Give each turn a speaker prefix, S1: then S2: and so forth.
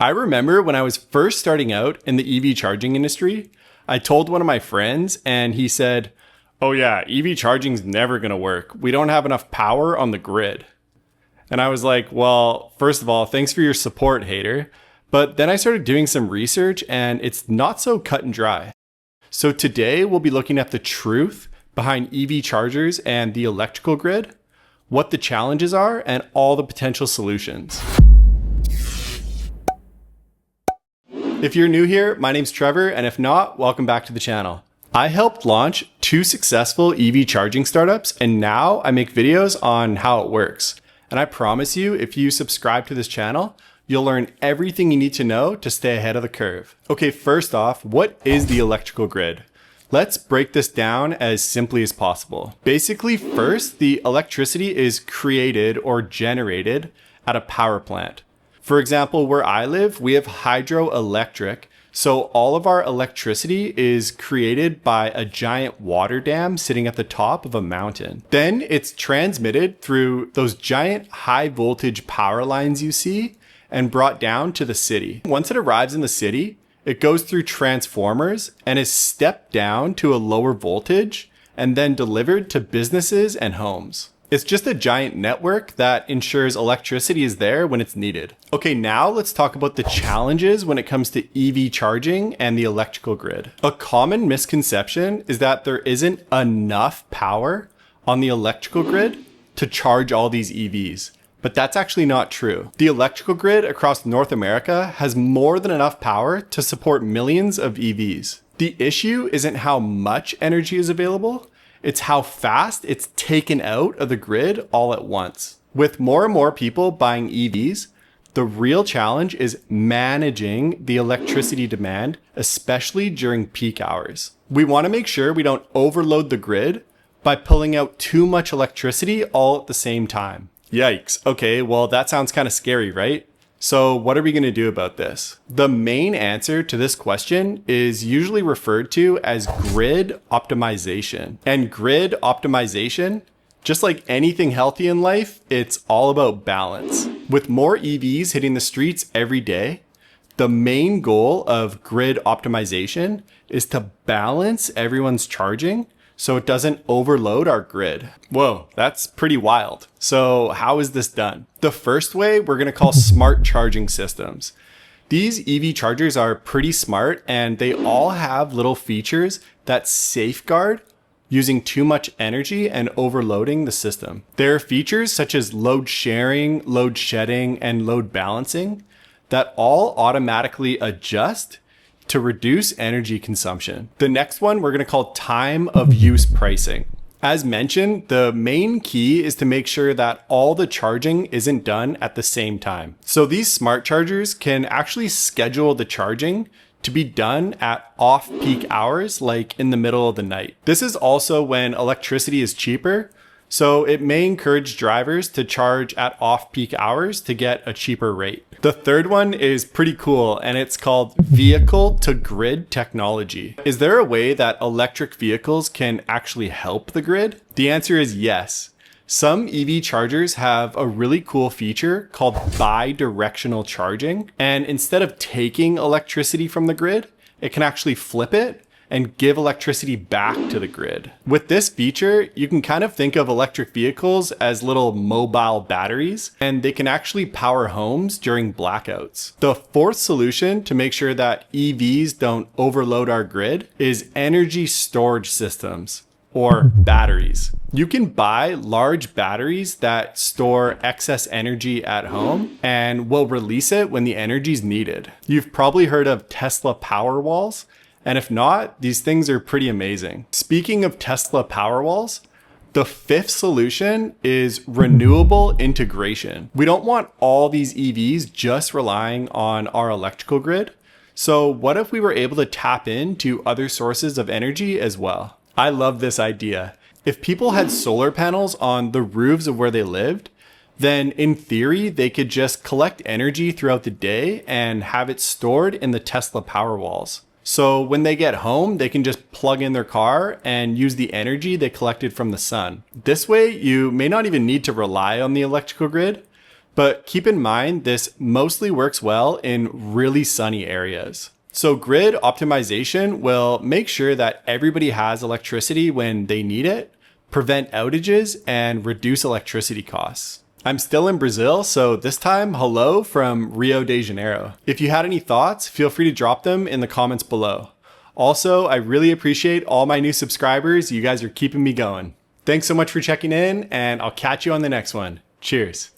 S1: I remember when I was first starting out in the EV charging industry, I told one of my friends and he said, "Oh yeah, EV charging's never going to work. We don't have enough power on the grid." And I was like, well, first of all, thanks for your support, hater. But then I started doing some research and it's not so cut and dry. So today we'll be looking at the truth behind EV chargers and the electrical grid, what the challenges are, and all the potential solutions. If you're new here, my name's Trevor, and if not, welcome back to the channel. I helped launch 2 successful EV charging startups, and now I make videos on how it works. And I promise you, if you subscribe to this channel, you'll learn everything you need to know to stay ahead of the curve. Okay, first off, what is the electrical grid? Let's break this down as simply as possible. Basically, first, the electricity is created or generated at a power plant. For example, where I live, we have hydroelectric, so all of our electricity is created by a giant water dam sitting at the top of a mountain. Then it's transmitted through those giant high voltage power lines you see and brought down to the city. Once it arrives in the city, it goes through transformers and is stepped down to a lower voltage and then delivered to businesses and homes. It's just a giant network that ensures electricity is there when it's needed. Okay, now let's talk about the challenges when it comes to EV charging and the electrical grid. A common misconception is that there isn't enough power on the electrical grid to charge all these EVs. But that's actually not true. The electrical grid across North America has more than enough power to support millions of EVs. The issue isn't how much energy is available, it's how fast it's taken out of the grid all at once. With more and more people buying EVs, the real challenge is managing the electricity demand, especially during peak hours. We want to make sure we don't overload the grid by pulling out too much electricity all at the same time. Yikes. Okay, well, that sounds kind of scary, right? So what are we going to do about this? The main answer to this question is usually referred to as grid optimization. And grid optimization, just like anything healthy in life, it's all about balance. With more EVs hitting the streets every day, the main goal of grid optimization is to balance everyone's charging so it doesn't overload our grid. Whoa, that's pretty wild. So how is this done? The first way we're gonna call smart charging systems. These EV chargers are pretty smart and they all have little features that safeguard using too much energy and overloading the system. There are features such as load sharing, load shedding, and load balancing that all automatically adjust to reduce energy consumption. The next one we're going to call time of use pricing. As mentioned, the main key is to make sure that all the charging isn't done at the same time. So these smart chargers can actually schedule the charging to be done at off-peak hours, like in the middle of the night. This is also when electricity is cheaper, so it may encourage drivers to charge at off-peak hours to get a cheaper rate. The third one is pretty cool, and it's called vehicle-to-grid technology. Is there a way that electric vehicles can actually help the grid? The answer is yes. Some EV chargers have a really cool feature called bi-directional charging, and instead of taking electricity from the grid, it can actually flip it and give electricity back to the grid. With this feature, you can kind of think of electric vehicles as little mobile batteries, and they can actually power homes during blackouts. The fourth solution to make sure that EVs don't overload our grid is energy storage systems, or batteries. You can buy large batteries that store excess energy at home and will release it when the energy is needed. You've probably heard of Tesla Powerwalls. And if not, these things are pretty amazing. Speaking of Tesla Powerwalls, the fifth solution is renewable integration. We don't want all these EVs just relying on our electrical grid. So what if we were able to tap into other sources of energy as well? I love this idea. If people had solar panels on the roofs of where they lived, then in theory, they could just collect energy throughout the day and have it stored in the Tesla Powerwalls. So when they get home, they can just plug in their car and use the energy they collected from the sun. This way, you may not even need to rely on the electrical grid, But keep in mind, this mostly works well in really sunny areas. So grid optimization will make sure that everybody has electricity when they need it, prevent outages, and reduce electricity costs. I'm still in Brazil, so this time, hello from Rio de Janeiro. If you had any thoughts, feel free to drop them in the comments below. Also, I really appreciate all my new subscribers. You guys are keeping me going. Thanks so much for checking in, and I'll catch you on the next one. Cheers.